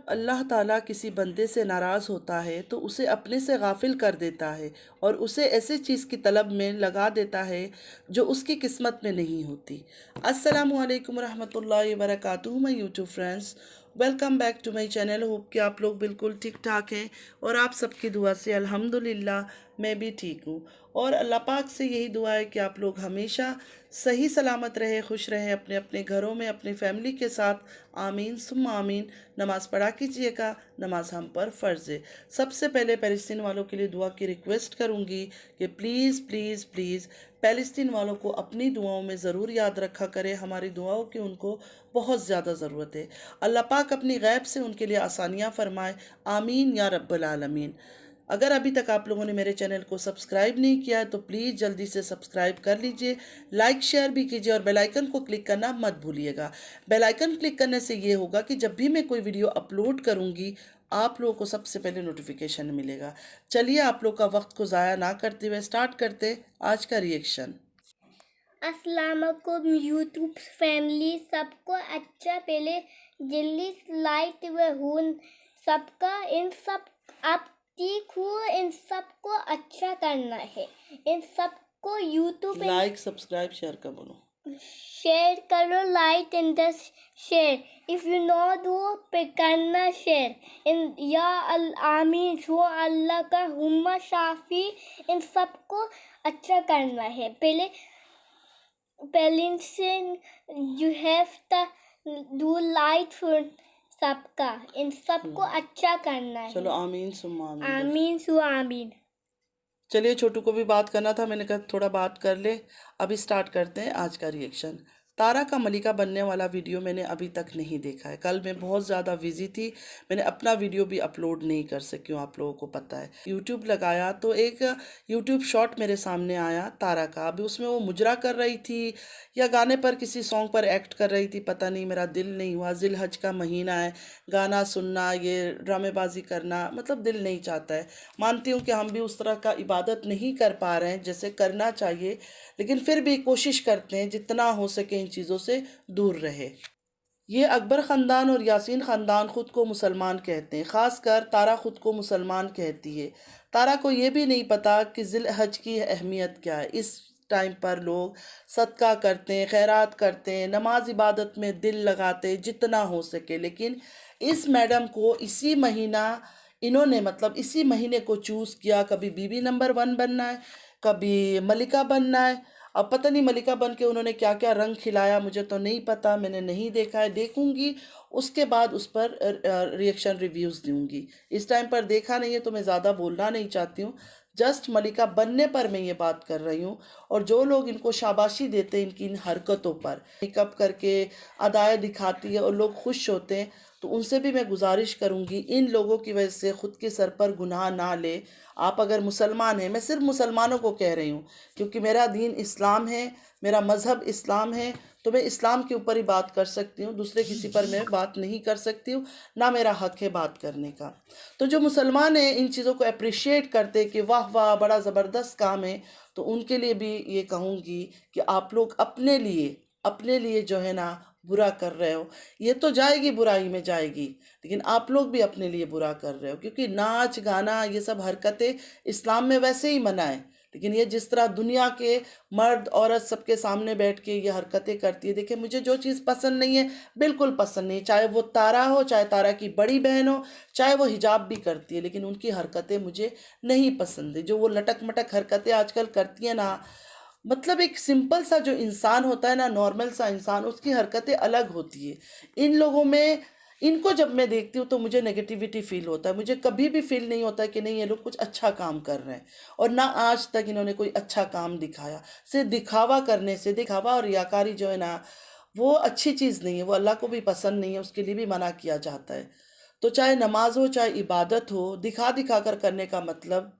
अल्लाह ताला किसी बंदे से नाराज़ होता है तो उसे अपने से गाफिल कर देता है और उसे ऐसे चीज़ की तलब में लगा देता है जो उसकी किस्मत में नहीं होती। अस्सलामु अलैकुम रहमतुल्लाहि व बरकातुहू my YouTube friends, welcome back to my channel. Hope कि आप लोग बिल्कुल ठीक ठाक हैं और आप सबकी दुआ से अल्हम्दुलिल्लाह मैं भी ठीक हूँ। और अल्लाह पाक से यही दुआ है कि आप लोग हमेशा सही सलामत रहे, खुश रहें अपने अपने घरों में अपनी फैमिली के साथ। आमीन सुम्मा आमीन। नमाज़ पढ़ा कीजिएगा, नमाज हम पर फ़र्ज़ है। सबसे पहले फ़लस्तीन वालों के लिए दुआ की रिक्वेस्ट करूँगी कि प्लीज़ प्लीज़ प्लीज़ फ़लस्तीन वालों को अपनी दुआओं में ज़रूर याद रखा करें। हमारी दुआओं की उनको बहुत ज़्यादा ज़रूरत है। अल्लाह पाक अपनी गैब से उनके लिए आसानियाँ फ़रमाए। आमीन या रब्बल आलमीन। अगर अभी तक आप लोगों ने मेरे चैनल को सब्सक्राइब नहीं किया है तो प्लीज़ जल्दी से सब्सक्राइब कर लीजिए, लाइक शेयर भी कीजिए और बेल आइकन को क्लिक करना मत भूलिएगा। बेल आइकन क्लिक करने से ये होगा कि जब भी मैं कोई वीडियो अपलोड करूँगी आप लोगों को सबसे पहले नोटिफिकेशन मिलेगा। चलिए आप लोग का वक्त को ज़ाया ना करते हुए स्टार्ट करते आज का रिएक्शन। अस्सलाम वालेकुम यूट्यूब फैमिली, सबको अच्छा पहले जल्दी लाइट व हून सबका इन सब आप ठीक हो, इन सबको अच्छा करना है, इन सबको यूट्यूब लाइक सब्सक्राइब शेयर का बोलो, शेयर करो, like in the share if you know दो पे करना शेयर इन या आमीन सो अल्लाह का हुम्मा शाफी। इन सबको अच्छा करना है। पहले you have to do light for सबका, इन सबको अच्छा करना है। चलो आमीन सुम्मा आमीन। आमीन सु आमीन। चलिए छोटू को भी बात करना था, मैंने कहा थोड़ा बात कर ले। अभी स्टार्ट करते हैं आज का रिएक्शन। तारा का मलिका बनने वाला वीडियो मैंने अभी तक नहीं देखा है। कल मैं बहुत ज़्यादा बिजी थी, मैंने अपना वीडियो भी अपलोड नहीं कर सकी हूँ, आप लोगों को पता है। यूट्यूब लगाया तो एक यूट्यूब शॉर्ट मेरे सामने आया तारा का। अभी उसमें वो मुजरा कर रही थी या गाने पर किसी सॉन्ग पर एक्ट कर रही थी, पता नहीं, मेरा दिल नहीं हुआ। जिलहज का महीना है, गाना सुनना, ये ड्रामेबाजी करना, मतलब दिल नहीं चाहता है। मानती हूँ कि हम भी उस तरह का इबादत नहीं कर पा रहे हैं जैसे करना चाहिए, लेकिन फिर भी कोशिश करते हैं जितना हो सके इन चीज़ों से दूर रहे। ये अकबर ख़ानदान और यासीन ख़ानदान ख़ुद को मुसलमान कहते हैं, ख़ासकर तारा ख़ुद को मुसलमान कहती है। तारा को ये भी नहीं पता कि ज़िल-हज की अहमियत क्या है। इस टाइम पर लोग सदका करते हैं, खैरात करते हैं, नमाज इबादत में दिल लगाते हैं जितना हो सके। लेकिन इस मैडम को इसी महीना इन्होंने मतलब इसी महीने को चूज़ किया। कभी बीबी नंबर 1 बनना है, कभी मलिका बनना है। अब पता नहीं मलिका बन के उन्होंने क्या क्या रंग खिलाया, मुझे तो नहीं पता, मैंने नहीं देखा है। देखूंगी उसके बाद उस पर रिएक्शन रिव्यूज़ दूंगी। इस टाइम पर देखा नहीं है तो मैं ज़्यादा बोलना नहीं चाहती हूँ। जस्ट मलिका बनने पर मैं ये बात कर रही हूँ। और जो लोग इनको शाबाशी देते हैं इनकी इन हरकतों पर, मेकअप करके अदाएँ दिखाती है और लोग खुश होते हैं, तो उनसे भी मैं गुजारिश करूँगी इन लोगों की वजह से ख़ुद के सर पर गुनाह ना ले। आप अगर मुसलमान हैं, मैं सिर्फ मुसलमानों को कह रही हूँ क्योंकि मेरा दीन इस्लाम है, मेरा मज़हब इस्लाम है, तो मैं इस्लाम के ऊपर ही बात कर सकती हूँ, दूसरे किसी पर मैं बात नहीं कर सकती हूँ, ना मेरा हक है बात करने का। तो जो मुसलमान हैं इन चीज़ों को अप्रिशिएट करते कि वाह वाह बड़ा ज़बरदस्त काम है, तो उनके लिए भी ये कहूँगी कि आप लोग अपने लिए जो है ना बुरा कर रहे हो। ये तो जाएगी, बुराई में जाएगी, लेकिन आप लोग भी अपने लिए बुरा कर रहे हो, क्योंकि नाच गाना ये सब हरकतें इस्लाम में वैसे ही मना है। लेकिन ये जिस तरह दुनिया के मर्द औरत सबके सामने बैठ के ये हरकतें करती है, देखिए मुझे जो चीज़ पसंद नहीं है, बिल्कुल पसंद नहीं, चाहे वो तारा हो, चाहे तारा की बड़ी बहन हो, चाहे वो हिजाब भी करती है, लेकिन उनकी हरकतें मुझे नहीं पसंद है। जो वो लटक मटक हरकतें आजकल करती है ना, मतलब एक सिंपल सा जो इंसान होता है ना, नॉर्मल सा इंसान, उसकी हरकतें अलग होती है। इन लोगों में, इनको जब मैं देखती हूँ तो मुझे नेगेटिविटी फील होता है। मुझे कभी भी फील नहीं होता कि नहीं ये लोग कुछ अच्छा काम कर रहे हैं, और ना आज तक इन्होंने कोई अच्छा काम दिखाया। सिर्फ दिखावा करने से, दिखावा और रियाकारी जो है ना, वो अच्छी चीज़ नहीं है, वो अल्लाह को भी पसंद नहीं है, उसके लिए भी मना किया जाता है। तो चाहे नमाज हो चाहे इबादत हो, दिखा दिखा कर करने का मतलब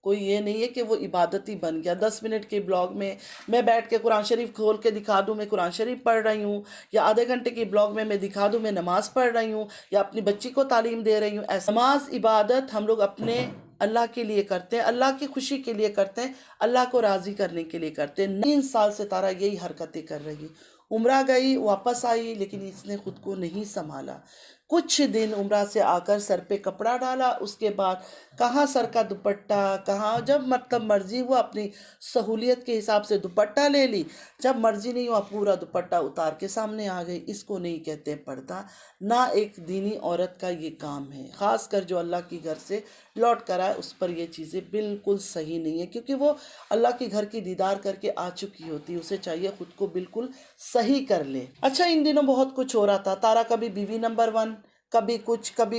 कोई ये नहीं है कि वो इबादत ही बन गया। 10 मिनट के ब्लॉग में मैं बैठ के कुरान शरीफ खोल के दिखा दूँ मैं कुरान शरीफ पढ़ रही हूँ, या आधे घंटे के ब्लॉग में मैं दिखा दूँ मैं नमाज़ पढ़ रही हूँ या अपनी बच्ची को तालीम दे रही हूँ। ऐसा नमाज इबादत हम लोग अपने अल्लाह के लिए करते हैं, अल्लाह की खुशी के लिए करते हैं, अल्लाह को राज़ी करने के लिए करते हैं। 3 साल से तारा यही हरकतें कर रही, उम्रा गई वापस आई, लेकिन इसने खुद को नहीं संभाला। कुछ दिन उम्रा से आकर सर पे कपड़ा डाला, उसके बाद कहाँ सर का दुपट्टा, कहाँ जब मतलब मर्जी हुआ अपनी सहूलियत के हिसाब से दुपट्टा ले ली, जब मर्जी नहीं हुआ पूरा दुपट्टा उतार के सामने आ गई। इसको नहीं कहते पर्दा, ना एक दीनी औरत का ये काम है। ख़ास कर जो अल्लाह की घर से लौट कर आए उस पर ये चीज़ें बिल्कुल सही नहीं है, क्योंकि वो अल्लाह की घर की दीदार करके आ चुकी होती है, उसे चाहिए खुद को बिल्कुल सही कर ले। अच्छा, इन दिनों बहुत कुछ हो रहा था। तारा कभी बीवी नंबर 1, कभी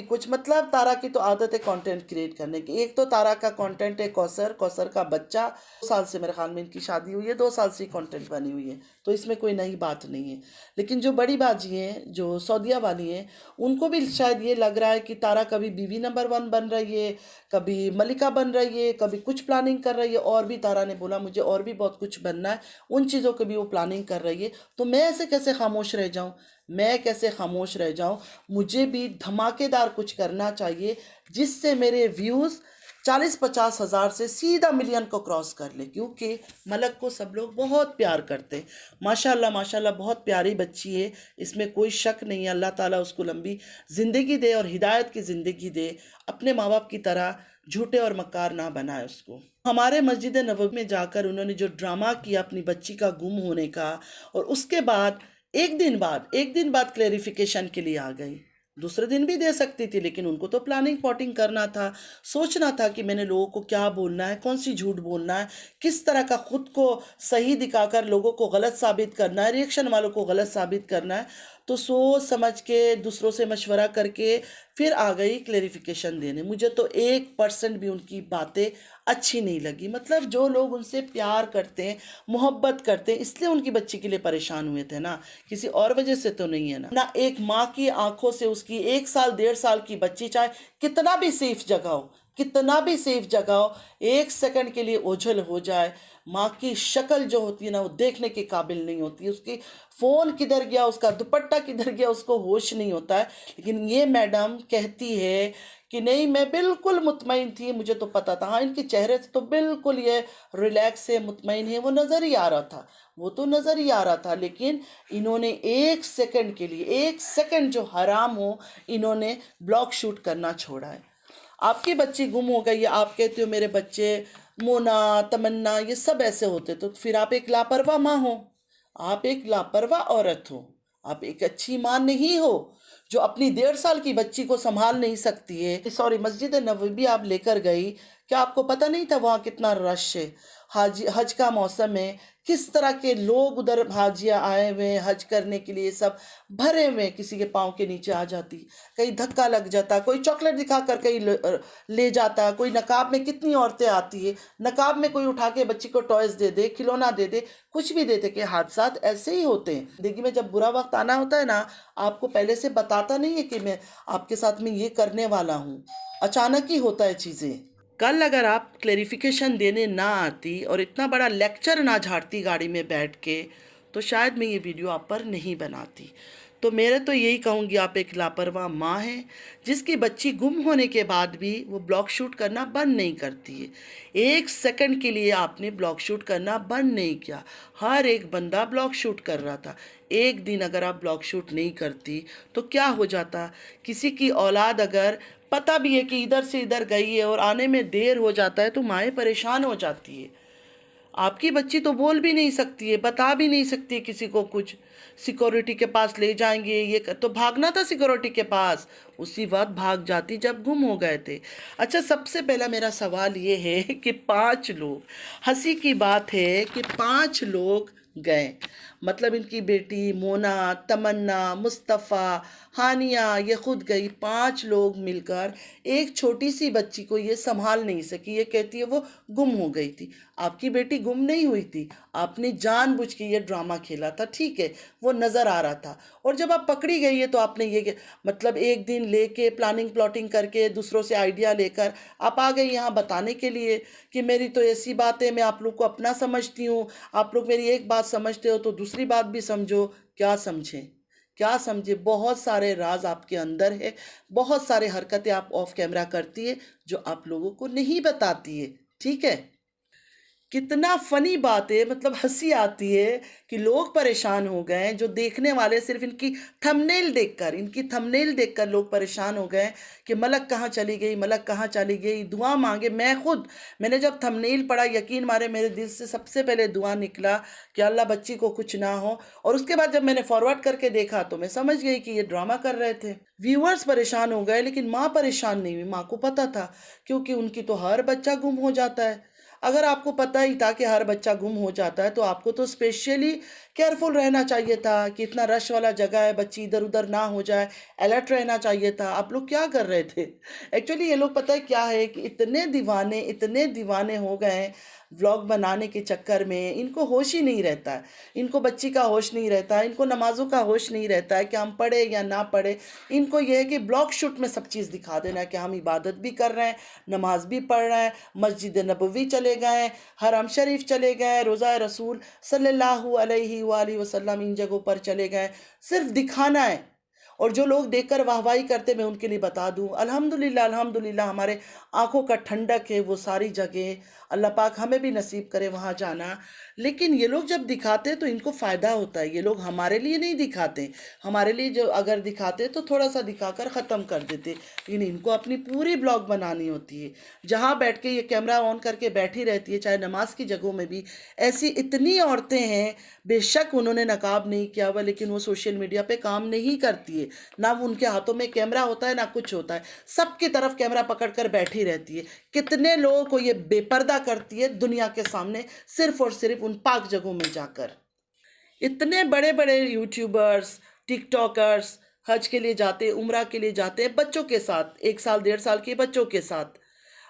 कुछ, मतलब तारा की तो आदत है कंटेंट क्रिएट करने की। एक तो तारा का कंटेंट है कौसर का बच्चा, 2 साल से मेरे ख्याल में इनकी शादी हुई है, 2 साल से कंटेंट बनी हुई है, तो इसमें कोई नई बात नहीं है। लेकिन जो बड़ी बाजी हैं, जो सऊदीया वाली हैं, उनको भी शायद ये लग रहा है कि तारा कभी बीवी नंबर 1 बन रही है, कभी मलिका बन रही है, कभी कुछ प्लानिंग कर रही है। और भी तारा ने बोला मुझे और भी बहुत कुछ बनना है, उन चीज़ों की भी वो प्लानिंग कर रही है। तो मैं ऐसे कैसे खामोश रह जाऊँ, मैं कैसे खामोश रह जाऊं? मुझे भी धमाकेदार कुछ करना चाहिए जिससे मेरे व्यूज़ 40-50 हज़ार से सीधा मिलियन को क्रॉस कर ले, क्योंकि मलक को सब लोग बहुत प्यार करते हैं। माशाल्लाह माशाल्लाह, बहुत प्यारी बच्ची है, इसमें कोई शक नहीं है। अल्लाह ताला उसको लंबी ज़िंदगी दे और हिदायत की ज़िंदगी दे, अपने माँ बाप की तरह झूठे और मक्कार ना बनाए उसको। हमारे मस्जिद नबवी में जाकर उन्होंने जो ड्रामा किया अपनी बच्ची का गुम होने का, और उसके बाद एक दिन बाद क्लेरिफिकेशन के लिए आ गई। दूसरे दिन भी दे सकती थी, लेकिन उनको तो प्लानिंग पॉटिंग करना था, सोचना था कि मैंने लोगों को क्या बोलना है, कौन सी झूठ बोलना है, किस तरह का खुद को सही दिखाकर लोगों को गलत साबित करना है, रिएक्शन वालों को गलत साबित करना है। तो सोच समझ के दूसरों से मशवरा करके फिर आ गई क्लेरिफिकेशन देने। मुझे तो 1% भी उनकी बातें अच्छी नहीं लगी। मतलब जो लोग उनसे प्यार करते हैं, मोहब्बत करते हैं, इसलिए उनकी बच्ची के लिए परेशान हुए थे ना, किसी और वजह से तो नहीं है ना। एक माँ की आंखों से उसकी 1 साल 1.5 साल की बच्ची, चाहे कितना भी सेफ जगह हो, कितना भी सेफ जगह हो, 1 सेकंड के लिए ओझल हो जाए, माँ की शक्ल जो होती है ना वो देखने के काबिल नहीं होती। उसकी फ़ोन किधर गया, उसका दुपट्टा किधर गया, उसको होश नहीं होता है। लेकिन ये मैडम कहती है कि नहीं, मैं बिल्कुल मुतमईन थी, मुझे तो पता था। हाँ, इनके चेहरे से तो बिल्कुल ये रिलैक्स है, मुतमईन है, वो नज़र ही आ रहा था, वो तो नज़र ही आ रहा था। लेकिन इन्होंने 1 सेकंड के लिए, 1 सेकंड जो हराम हो, इन्होंने ब्लॉग शूट करना छोड़ा है। आपकी बच्ची गुम हो गई है, आप कहते हो मेरे बच्चे मोना, तमन्ना, ये सब ऐसे होते, तो फिर आप एक लापरवाह माँ हो, आप एक लापरवाह औरत हो, आप एक अच्छी माँ नहीं हो जो अपनी 1.5 साल की बच्ची को संभाल नहीं सकती है। सॉरी, मस्जिद नबवी आप लेकर गई, क्या आपको पता नहीं था वहाँ कितना रश है? हज का मौसम है, किस तरह के लोग उधर हाजियाँ आए हुए हैं हज करने के लिए, सब भरे हुए, किसी के पाँव के नीचे आ जाती, कहीं धक्का लग जाता, कोई चॉकलेट दिखा कर कहीं ले जाता, कोई नकाब में, कितनी औरतें आती है, नकाब में कोई उठा के बच्ची को टॉयज़ दे दे, खिलौना दे दे, कुछ भी दे दे, के हादसात ऐसे ही होते हैं। जिंदगी में जब बुरा वक्त आना होता है ना, आपको पहले से बताता नहीं है कि मैं आपके साथ में ये करने वाला हूँ, अचानक ही होता है चीज़ें। कल अगर आप क्लेरिफिकेशन देने ना आती और इतना बड़ा लेक्चर ना झाड़ती गाड़ी में बैठ के, तो शायद मैं ये वीडियो आप पर नहीं बनाती। तो मेरे तो यही कहूँगी, आप एक लापरवाह माँ हैं जिसकी बच्ची गुम होने के बाद भी वो ब्लॉग शूट करना बंद नहीं करती है। 1 सेकंड के लिए आपने ब्लॉग शूट करना बंद नहीं किया। हर एक बंदा ब्लॉग शूट कर रहा था। एक दिन अगर आप ब्लॉग शूट नहीं करती तो क्या हो जाता? किसी की औलाद अगर पता भी है कि इधर से इधर गई है और आने में देर हो जाता है, तो माएँ परेशान हो जाती है। आपकी बच्ची तो बोल भी नहीं सकती है, बता भी नहीं सकती है किसी को कुछ। सिक्योरिटी के पास ले जाएंगे, तो भागना था सिक्योरिटी के पास, उसी वक्त भाग जाती जब गुम हो गए थे। अच्छा, सबसे पहला मेरा सवाल ये है कि 5 लोग, हंसी की बात है कि 5 लोग गए, मतलब इनकी बेटी मोना, तमन्ना, मुस्तफ़ा, हानिया, ये खुद गई, 5 लोग मिलकर एक छोटी सी बच्ची को ये संभाल नहीं सकी। ये कहती है वो गुम हो गई थी। आपकी बेटी गुम नहीं हुई थी, आपने जानबूझ के ये ड्रामा खेला था, ठीक है, वो नज़र आ रहा था। और जब आप पकड़ी गई है तो आपने ये मतलब एक दिन लेके प्लानिंग प्लॉटिंग करके दूसरों से आइडिया लेकर आप आ गई यहाँ बताने के लिए कि मेरी तो ऐसी बात है, मैं आप लोग को अपना समझती हूँ, आप लोग मेरी एक बात समझते हो तो दूसरी बात भी समझो। क्या समझें, क्या समझे? बहुत सारे राज आपके अंदर है, बहुत सारे हरकतें आप ऑफ कैमरा करती है जो आप लोगों को नहीं बताती है, ठीक है। कितना फ़नी बात है, मतलब हँसी आती है कि लोग परेशान हो गए हैं, जो देखने वाले सिर्फ़ इनकी थंबनेल देखकर लोग परेशान हो गए हैं कि मलक कहाँ चली गई, मलक कहाँ चली गई, दुआ माँगे। मैंने जब थंबनेल पढ़ा, यकीन मारे मेरे दिल से सबसे पहले दुआ निकला कि अल्लाह बच्ची को कुछ ना हो। और उसके बाद जब मैंने फॉरवर्ड करके देखा तो मैं समझ गई कि ये ड्रामा कर रहे थे। व्यूअर्स परेशान हो गए, लेकिन माँ परेशान नहीं हुई, माँ को पता था, क्योंकि उनकी तो हर बच्चा गुम हो जाता है। अगर आपको पता ही था कि हर बच्चा गुम हो जाता है, तो आपको तो स्पेशली केयरफुल रहना चाहिए था कि इतना रश वाला जगह है, बच्ची इधर-उधर ना हो जाए, अलर्ट रहना चाहिए था। आप लोग क्या कर रहे थे? एक्चुअली ये लोग पता है क्या है कि इतने दीवाने हो गए हैं व्लॉग बनाने के चक्कर में, इनको होश ही नहीं रहता है। इनको बच्ची का होश नहीं रहता है, इनको नमाज़ों का होश नहीं रहता है कि हम पढ़े या ना पढ़े। इनको ये है कि ब्लॉग शूट में सब चीज़ दिखा देना है कि हम इबादत भी कर रहे हैं, नमाज भी पढ़ रहे हैं, मस्जिद नबवी चले गए, हरम शरीफ चले गए, रोज़ा रसूल सल्लल्लाहु अलैहि वालैहि वसल्लम इन जगहों पर चले गए। सिर्फ दिखाना है। और जो लोग देखकर वाहवाही करते, मैं उनके लिए बता दूं, अल्हम्दुलिल्लाह अल्हम्दुलिल्लाह, हमारे आंखों का ठंडक है वो सारी जगह। अल्लाह पाक हमें भी नसीब करे वहाँ जाना। लेकिन ये लोग जब दिखाते हैं तो इनको फ़ायदा होता है। ये लोग हमारे लिए नहीं दिखाते, हमारे लिए जो अगर दिखाते तो थोड़ा सा दिखाकर ख़त्म कर देते, लेकिन इनको अपनी पूरी ब्लॉग बनानी होती है। जहाँ बैठ के ये कैमरा ऑन करके बैठी रहती है, चाहे नमाज की जगहों में भी। ऐसी इतनी औरतें हैं, बेशक उन्होंने नकाब नहीं किया हुआ, लेकिन वो सोशल मीडिया पे काम नहीं करती है। ना वो उनके हाथों में कैमरा होता है, ना कुछ होता है, सबकी तरफ कैमरा पकड़कर बैठी रहती है। कितने लोगों को ये बेपर्दा करती है दुनिया के सामने, सिर्फ और सिर्फ उन पाक जगहों में जाकर। इतने बड़े बड़े यूट्यूबर्स, टिकटॉकर्स हज के लिए जाते, उम्रा के लिए जाते हैं बच्चों के साथ, 1 साल 1.5 साल के बच्चों के साथ।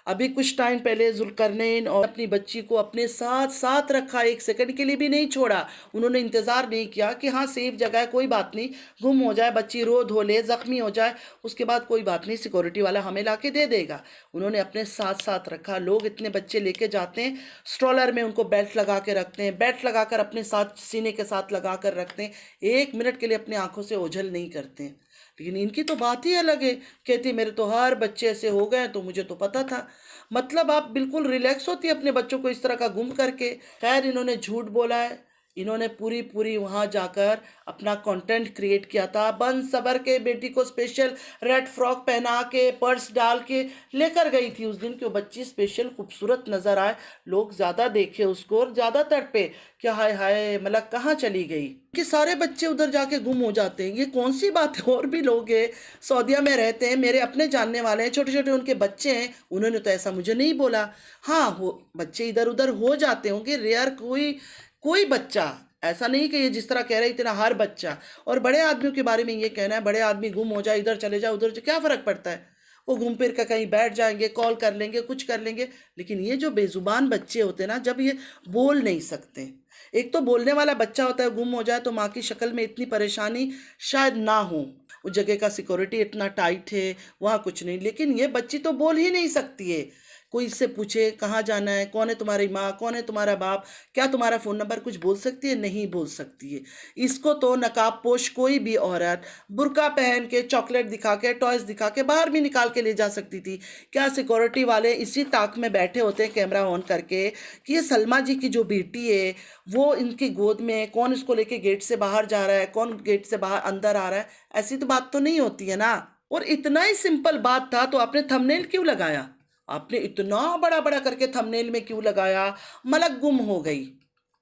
अभी कुछ टाइम पहले जुल्करनैन और अपनी बच्ची को अपने साथ साथ रखा, 1 सेकंड के लिए भी नहीं छोड़ा। उन्होंने इंतज़ार नहीं किया कि हाँ सेफ जगह है, कोई बात नहीं, गुम हो जाए बच्ची, रो धो ले, ज़ख्मी हो जाए, उसके बाद कोई बात नहीं, सिक्योरिटी वाला हमें ला के दे देगा। उन्होंने अपने साथ साथ रखा। लोग इतने बच्चे लेके जाते हैं, स्ट्रॉलर में उनको बेल्ट लगा के रखते हैं, बेल्ट लगाकर अपने साथ सीने के साथ लगा कर रखते हैं, 1 मिनट के लिए अपनी आंखों से ओझल नहीं करते हैं। लेकिन इनकी तो बात ही अलग है, कहती मेरे तो हर बच्चे ऐसे हो गए, तो मुझे तो पता था। मतलब आप बिल्कुल रिलैक्स होती है अपने बच्चों को इस तरह का गुम करके। खैर इन्होंने झूठ बोला है, इन्होंने पूरी पूरी वहाँ जाकर अपना कंटेंट क्रिएट किया था, बन सबर के बेटी को स्पेशल रेड फ्रॉक पहना के, पर्स डाल के लेकर गई थी उस दिन कि वो बच्ची स्पेशल खूबसूरत नज़र आए, लोग ज़्यादा देखे उसको और ज़्यादा तड़पे क्या हाय हाय मलक कहाँ चली गई। कि सारे बच्चे उधर जाके गुम हो जाते हैं, ये कौन सी बात है। और भी लोग हैं सऊदीया में रहते हैं, मेरे अपने जानने वाले हैं, छोटे छोटे उनके बच्चे हैं, उन्होंने तो ऐसा मुझे नहीं बोला। हाँ हो बच्चे इधर उधर हो जाते होंगे, रेयर कोई कोई बच्चा, ऐसा नहीं कि ये जिस तरह कह रहे इतना हर बच्चा। और बड़े आदमियों के बारे में ये कहना है बड़े आदमी गुम हो जाए, इधर चले जाए उधर क्या फ़र्क पड़ता है, वो घूम फिर कर कहीं बैठ जाएंगे, कॉल कर लेंगे, कुछ कर लेंगे। लेकिन ये जो बेजुबान बच्चे होते हैं ना, जब ये बोल नहीं सकते, एक तो बोलने वाला बच्चा होता है, गुम हो जाए तो माँ की शक्ल में इतनी परेशानी शायद ना हो, उस जगह का सिक्योरिटी इतना टाइट है, वहाँ कुछ नहीं। लेकिन ये बच्ची तो बोल ही नहीं सकती है। कोई इससे पूछे कहाँ जाना है, कौन है तुम्हारी माँ, कौन है तुम्हारा बाप, क्या तुम्हारा फ़ोन नंबर, कुछ बोल सकती है? नहीं बोल सकती है। इसको तो नकाब पोश कोई भी औरत बुर्का पहन के, चॉकलेट दिखा के, टॉयज़ दिखा के बाहर भी निकाल के ले जा सकती थी। क्या सिक्योरिटी वाले इसी ताक में बैठे होते हैं कैमरा ऑन करके कि ये सलमा जी की जो बेटी है वो इनकी गोद में है, कौन इसको लेके गेट से बाहर जा रहा है, कौन गेट से बाहर अंदर आ रहा है? ऐसी तो बात तो नहीं होती है ना। और इतना ही सिंपल बात था तो आपने थंबनेल क्यों लगाया? आपने इतना बड़ा बड़ा करके थंबनेल में क्यों लगाया? मलक गुम हो गई,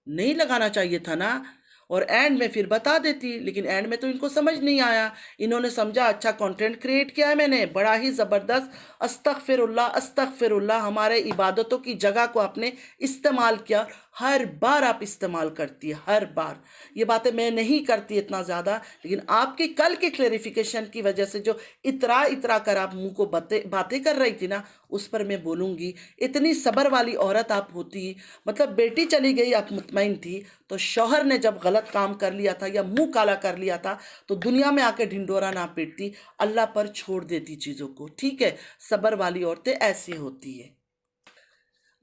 नहीं लगाना चाहिए था ना। और एंड में फिर बता देती, लेकिन एंड में तो इनको समझ नहीं आया। इन्होंने समझा अच्छा कंटेंट क्रिएट किया है मैंने, बड़ा ही ज़बरदस्त, अस्तगफिरुल्लाह अस्तगफिरुल्लाह, हमारे इबादतों की जगह को आपने इस्तेमाल किया। हर बार आप इस्तेमाल करती है, हर बार। ये बातें मैं नहीं करती इतना ज़्यादा, लेकिन आपकी कल के क्लेरिफिकेशन की वजह से जो इतरा इतरा कर आप मुंह को बातें कर रही थी ना, उस पर मैं बोलूँगी। इतनी सब्र वाली औरत आप होती, मतलब बेटी चली गई आप मुतमईन थी, तो शौहर ने जब गलत काम कर लिया था या मुंह काला कर लिया था तो दुनिया में आके ढिंडोरा ना पीटती, अल्लाह पर छोड़ देती चीज़ों को। ठीक है, सब्र वाली औरतें ऐसी होती है।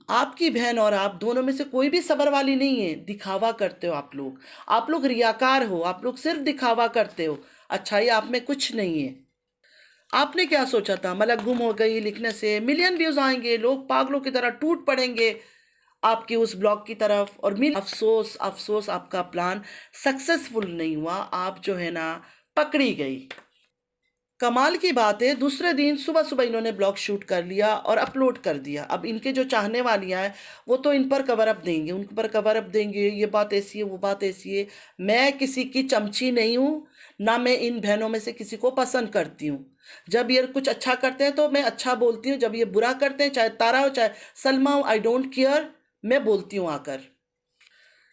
आपकी बहन और आप दोनों में से कोई भी सब्र वाली नहीं है, दिखावा करते हो आप लोग रियाकार हो, आप लोग सिर्फ दिखावा करते हो, अच्छाई आप में कुछ नहीं है। आपने क्या सोचा था मलक गुम हो गई लिखने से मिलियन व्यूज आएंगे, लोग पागलों की तरह टूट पड़ेंगे? आपके उस ब्लॉग की तरफ। और मेरी अफसोस अफसोस आपका प्लान सक्सेसफुल नहीं हुआ, आप जो है ना पकड़ी गई। कमाल की बात है, दूसरे दिन सुबह सुबह इन्होंने ब्लॉग शूट कर लिया और अपलोड कर दिया। अब इनके जो चाहने वालियां हैं वो तो इन पर कवर अप देंगे, उन पर कवर अप देंगे, ये बात ऐसी है वो बात ऐसी है। मैं किसी की चमची नहीं हूँ, ना मैं इन बहनों में से किसी को पसंद करती हूँ। जब ये कुछ अच्छा करते हैं तो मैं अच्छा बोलती हूँ, जब ये बुरा करते हैं, चाहे तारा हो चाहे सलमा हो, आई डोंट केयर, मैं बोलती हूँ आकर।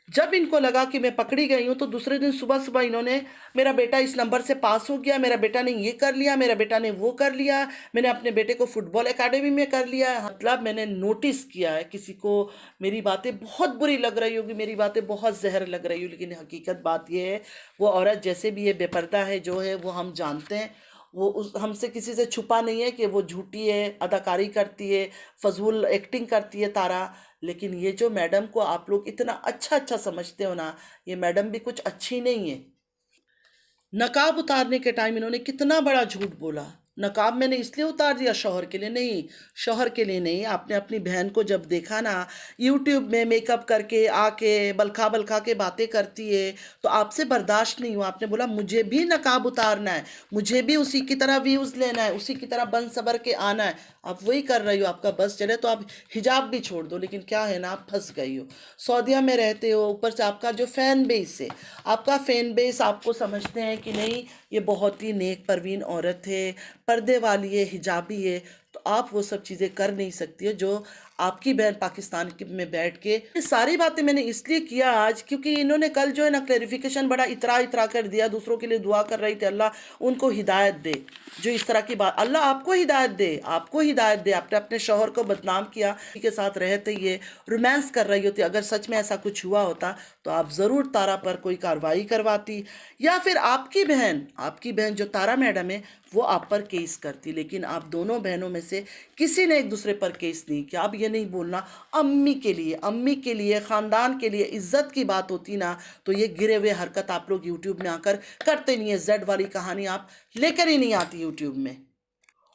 जब इनको लगा कि मैं पकड़ी गई हूँ तो दूसरे दिन सुबह सुबह इन्होंने, मेरा बेटा इस नंबर से पास हो गया, मेरा बेटा ने ये कर लिया, मेरा बेटा ने वो कर लिया, मैंने अपने बेटे को फुटबॉल एकेडमी में कर लिया। मतलब मैंने नोटिस किया है, किसी को मेरी बातें बहुत बुरी लग रही होगी, मेरी बातें बहुत जहर लग रही हो, लेकिन हकीकत बात यह है वो औरत जैसे भी ये बेपर्दा है जो है वो हम जानते हैं। वो उस हमसे किसी से छुपा नहीं है कि वो झूठी है, अदाकारी करती है, फजूल एक्टिंग करती है तारा। लेकिन ये जो मैडम को आप लोग इतना अच्छा अच्छा समझते हो ना, ये मैडम भी कुछ अच्छी नहीं है। नकाब उतारने के टाइम इन्होंने कितना बड़ा झूठ बोला। नकाब मैंने इसलिए उतार दिया, शौहर के लिए नहीं, शौहर के लिए नहीं। आपने अपनी बहन को जब देखा ना यूट्यूब में मेकअप करके आके बलखा बलखा के बातें करती है तो आपसे बर्दाश्त नहीं हुआ, आपने बोला मुझे भी नकाब उतारना है, मुझे भी उसी की तरह व्यूज़ लेना है, उसी की तरह बन सबर के आना है। आप वही कर रही हो, आपका बस चले तो आप हिजाब भी छोड़ दो, लेकिन क्या है ना, आप फंस गई हो। सऊदीया में रहते हो, ऊपर से आपका जो फ़ैन बेस है, आपका फ़ैन बेस आपको समझते हैं कि नहीं ये बहुत ही नेक परवीन औरत है, पर्दे वाली है, हिजाबी है, तो आप वो सब चीज़ें कर नहीं सकती हो जो आपकी बहन पाकिस्तान में बैठ के। ये सारी बातें मैंने इसलिए किया आज क्योंकि इन्होंने कल जो है ना क्लैरिफिकेशन बड़ा इतरा इतरा कर दिया, दूसरों के लिए दुआ कर रही थी अल्लाह उनको हिदायत दे। जो इस तरह की बात, अल्लाह आपको हिदायत दे, आपको हिदायत दे। आपने अपने शौहर को बदनाम किया, के साथ रहते ये रोमांस कर रही होती, अगर सच में ऐसा कुछ हुआ होता तो आप ज़रूर तारा पर कोई कार्रवाई करवाती, या फिर आपकी बहन जो तारा मैडम है वो आप पर केस करती। लेकिन आप दोनों बहनों में से किसी ने एक दूसरे पर केस नहीं किया। अब ये नहीं बोलना, अम्मी के लिए ख़ानदान के लिए इज्जत की बात होती ना तो ये गिरे हुए हरकत आप लोग यूट्यूब में आकर करते नहीं है। जेड वाली कहानी आप लेकर ही नहीं आती यूट्यूब में।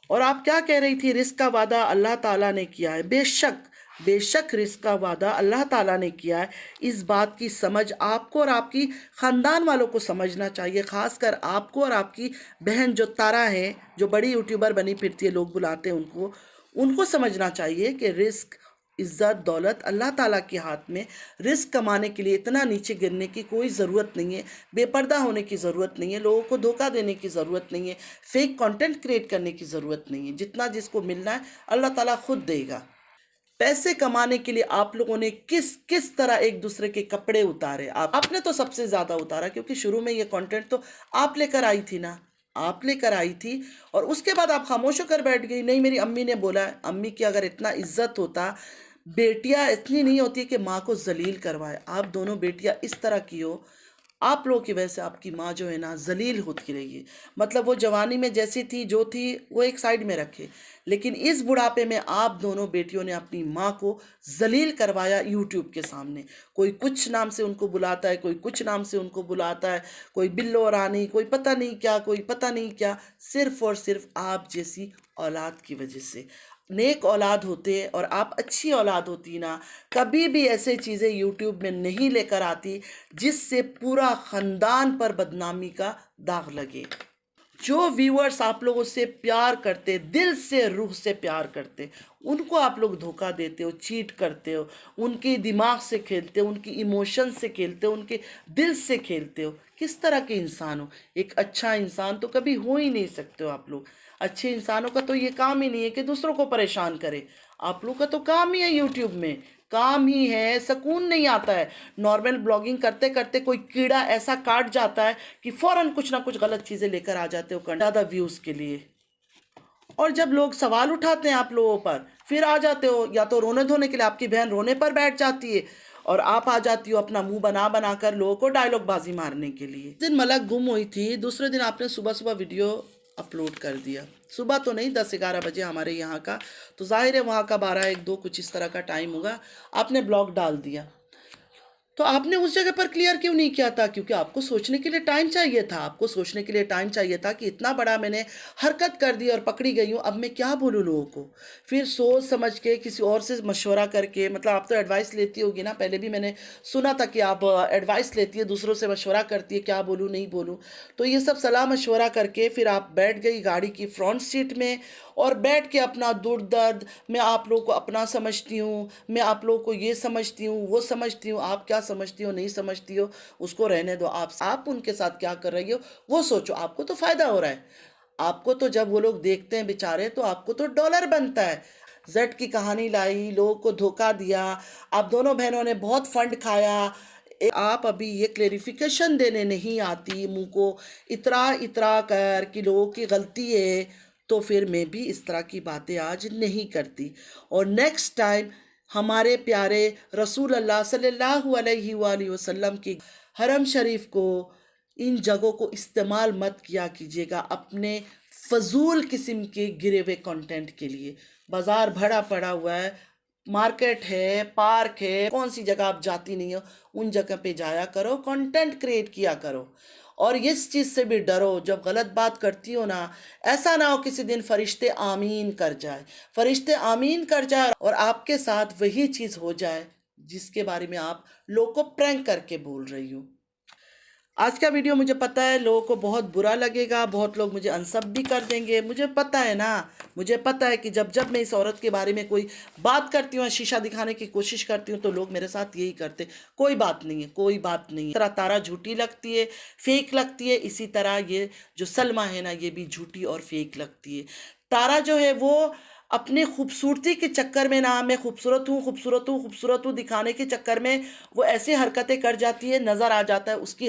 और आप क्या कह रही थी, रिस्क का वादा अल्लाह ताला ने किया है। बेशक रिस्क का वादा अल्लाह ताला ने किया है। इस बात की समझ आपको और आपकी ख़ानदान वालों को समझना चाहिए, ख़ासकर आपको और आपकी बहन जो तारा है, जो बड़ी यूट्यूबर बनी फिरती है, लोग बुलाते हैं उनको समझना चाहिए कि रिस्क, इज़्ज़त, दौलत अल्लाह ताला के हाथ में। रिस्क कमाने के लिए इतना नीचे गिरने की कोई ज़रूरत नहीं है, बेपर्दा होने की ज़रूरत नहीं है, लोगों को धोखा देने की ज़रूरत नहीं है, फेक कंटेंट क्रिएट करने की ज़रूरत नहीं है। जितना जिसको मिलना है अल्लाह ताला खुद देगा। पैसे कमाने के लिए आप लोगों ने किस किस तरह एक दूसरे के कपड़े उतारे। आपने तो सबसे ज़्यादा उतारा क्योंकि शुरू में ये कंटेंट तो आप लेकर आई थी ना, आप लेकर आई थी। और उसके बाद आप खामोश होकर बैठ गई। नहीं, मेरी अम्मी ने बोला है। अम्मी की अगर इतना इज्जत होता, बेटियां इतनी नहीं होती कि माँ को जलील करवाए। आप दोनों बेटियां इस तरह की हो, आप लोगों की वजह से आपकी माँ जो है ना जलील होती रही है। मतलब वो जवानी में जैसी थी जो थी वो एक साइड में रखे, लेकिन इस बुढ़ापे में आप दोनों बेटियों ने अपनी माँ को जलील करवाया यूट्यूब के सामने। कोई कुछ नाम से उनको बुलाता है, कोई कुछ नाम से उनको बुलाता है, कोई बिल्लो रानी, कोई पता नहीं क्या, कोई पता नहीं क्या, सिर्फ और सिर्फ आप जैसी औलाद की वजह से। नेक औलाद होते और आप अच्छी औलाद होती ना, कभी भी ऐसे चीज़ें यूट्यूब में नहीं लेकर आती जिससे पूरा ख़ानदान पर बदनामी का दाग लगे। जो व्यूअर्स आप लोगों से प्यार करते, दिल से रूह से प्यार करते, उनको आप लोग धोखा देते हो, चीट करते हो, उनके दिमाग से खेलते हो, उनकी इमोशन से खेलते हो, उनके दिल से खेलते हो। किस तरह के इंसान हो? एक अच्छा इंसान तो कभी हो ही नहीं सकते हो आप लोग। अच्छे इंसानों का तो ये काम ही नहीं है कि दूसरों को परेशान करे। आप लोग का तो काम ही है, यूट्यूब में काम ही है, सुकून नहीं आता है। नॉर्मल ब्लॉगिंग करते करते कोई कीड़ा ऐसा काट जाता है कि फ़ौरन कुछ ना कुछ गलत चीज़ें लेकर आ जाते हो ज़्यादा व्यूज़ के लिए। और जब लोग सवाल उठाते हैं आप लोगों पर, फिर आ जाते हो या तो रोने धोने के लिए, आपकी बहन रोने पर बैठ जाती है और आप आ जाती हो अपना मुंह बना बना कर लोगों को डायलॉग बाजी मारने के लिए। जिस दिन मलक गुम हुई थी, दूसरे दिन आपने सुबह सुबह वीडियो अपलोड कर दिया। सुबह तो नहीं, 10-11 बजे हमारे यहाँ का, तो जाहिर है वहाँ का 12-1-2 कुछ इस तरह का टाइम होगा। आपने ब्लॉग डाल दिया। तो आपने उस जगह पर क्लियर क्यों नहीं किया था? क्योंकि आपको सोचने के लिए टाइम चाहिए था। आपको सोचने के लिए टाइम चाहिए था कि इतना बड़ा मैंने हरकत कर दी और पकड़ी गई हूँ, अब मैं क्या बोलूँ लोगों को? फिर सोच समझ के किसी और से मशवरा करके, मतलब आप तो एडवाइस लेती होगी ना, पहले भी मैंने सुना था कि आप एडवाइस लेती है, दूसरों से मशवरा करती है, क्या बोलूँ, नहीं बोलूँ। तो ये सब सलाह मशवरा करके फिर आप बैठ गई गाड़ी की फ्रंट सीट में और बैठ के अपना दुःख दर्द, मैं आप लोगों को अपना समझती हूँ, मैं आप लोगों को ये समझती हूँ, वो समझती हूँ, आप क्या समझती हो, नहीं समझती हो, उसको रहने दो। आप उनके साथ क्या कर रही हो, वो सोचो। आपको तो फ़ायदा हो रहा है। आपको तो जब वो लोग देखते हैं बेचारे, तो आपको तो डॉलर बनता है। जेड की कहानी लाई, लोगों को धोखा दिया, आप दोनों बहनों ने बहुत फंड खाया। आप अभी ये क्लेरिफिकेशन देने नहीं आती, मुंह को इतरा इतरा कर कि लोगों की गलती है, तो फिर मैं भी इस तरह की बातें आज नहीं करती। और नेक्स्ट टाइम हमारे प्यारे रसूल अल्लाह सल्लल्लाहु अलैहि वसल्लम की हरम शरीफ को, इन जगहों को इस्तेमाल मत किया कीजिएगा अपने फजूल किस्म के गिरे हुए कंटेंट के लिए। बाजार भरा पड़ा हुआ है, मार्केट है, पार्क है, कौन सी जगह आप जाती नहीं हो, उन जगह पे जाया करो, कंटेंट क्रिएट किया करो। और इस चीज़ से भी डरो, जब गलत बात करती हो ना, ऐसा ना हो किसी दिन फरिश्ते आमीन कर जाए, फरिश्ते आमीन कर जाए और आपके साथ वही चीज़ हो जाए जिसके बारे में आप लोग को प्रैंक करके बोल रही हो। आज का वीडियो मुझे पता है लोगों को बहुत बुरा लगेगा, बहुत लोग मुझे अनसब भी कर देंगे, मुझे पता है ना। मुझे पता है कि जब जब मैं इस औरत के बारे में कोई बात करती हूँ, शीशा दिखाने की कोशिश करती हूँ, तो लोग मेरे साथ यही करते, कोई बात नहीं है, कोई बात नहीं है। इस तरह तारा झूठी लगती है, फेक लगती है, इसी तरह ये जो सलमा है ना, ये भी झूठी और फेक लगती है। तारा जो है वो अपने खूबसूरती के चक्कर में ना, मैं खूबसूरत हूँ, खूबसूरत हूँ, खूबसूरत हूँ दिखाने के चक्कर में वो ऐसी हरकतें कर जाती है, नज़र आ जाता है उसकी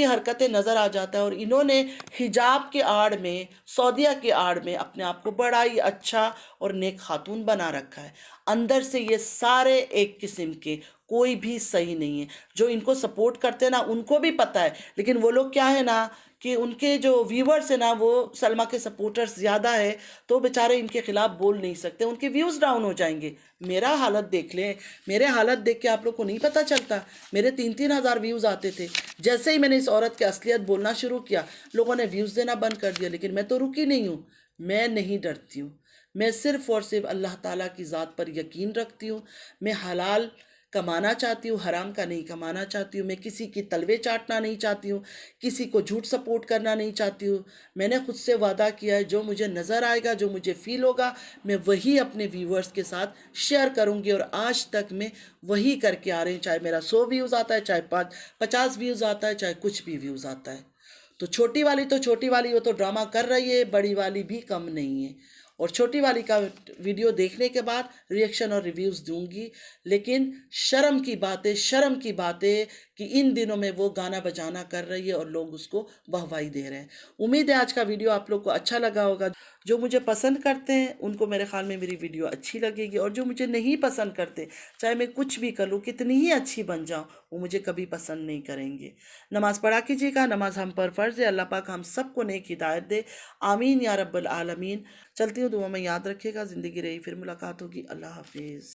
हरकतें नज़र आ जाता है। और इन्होंने हिजाब के आड़ में, सऊदिया के आड़ में अपने आप को बड़ा ही अच्छा और नेक खातून बना रखा है। अंदर से ये सारे एक किस्म के, कोई भी सही नहीं है। जो इनको सपोर्ट करते हैं ना, उनको भी पता है, लेकिन वो लोग क्या है ना कि उनके जो व्यूवर्स है ना, वो सलमा के सपोर्टर्स ज़्यादा है, तो बेचारे इनके खिलाफ बोल नहीं सकते, उनके व्यूज़ डाउन हो जाएंगे। मेरा हालत देख लें, मेरे हालत देख के आप लोग को नहीं पता चलता। मेरे 3-3 हज़ार व्यूज़ आते थे, जैसे ही मैंने इस औरत की असलियत बोलना शुरू किया, लोगों ने व्यूज़ देना बंद कर दिया। लेकिन मैं तो रुकी नहीं हूँ, मैं नहीं डरती हूँ। मैं सिर्फ़ और सिर्फ अल्लाह ताला की ज़ात पर यकीन रखती हूँ। मैं हलाल कमाना चाहती हूँ, हराम का नहीं कमाना चाहती हूँ। मैं किसी की तलवे चाटना नहीं चाहती हूँ, किसी को झूठ सपोर्ट करना नहीं चाहती हूँ। मैंने खुद से वादा किया है, जो मुझे नज़र आएगा, जो मुझे फ़ील होगा, मैं वही अपने व्यूवर्स के साथ शेयर करूँगी। और आज तक मैं वही करके आ रही हूँ, चाहे मेरा 100 व्यूज़ आता है, चाहे 50 व्यूज़ आता है, चाहे कुछ भी व्यूज़ आता है। तो छोटी वाली तो छोटी वाली, वो तो ड्रामा कर रही है, बड़ी वाली भी कम नहीं है। और छोटी वाली का वीडियो देखने के बाद रिएक्शन और रिव्यूज़ दूंगी। लेकिन शर्म की बातें कि इन दिनों में वो गाना बजाना कर रही है और लोग उसको वाहवाही दे रहे हैं। उम्मीद है आज का वीडियो आप लोग को अच्छा लगा होगा। जो मुझे पसंद करते हैं उनको मेरे ख्याल में मेरी वीडियो अच्छी लगेगी, और जो मुझे नहीं पसंद करते, चाहे मैं कुछ भी कर लूँ, कितनी ही अच्छी बन जाऊँ, वो मुझे कभी पसंद नहीं करेंगे। नमाज़ पढ़ा कीजिएगा, नमाज हम पर फ़र्ज़ है। अल्लाह पाक हम सबको नेक हिदायत दे, आमीन या रब्बल आलमीन। चलती हूँ, दुआ में याद रखिएगा। ज़िंदगी रही फिर मुलाकात होगी। अल्लाह हाफिज़।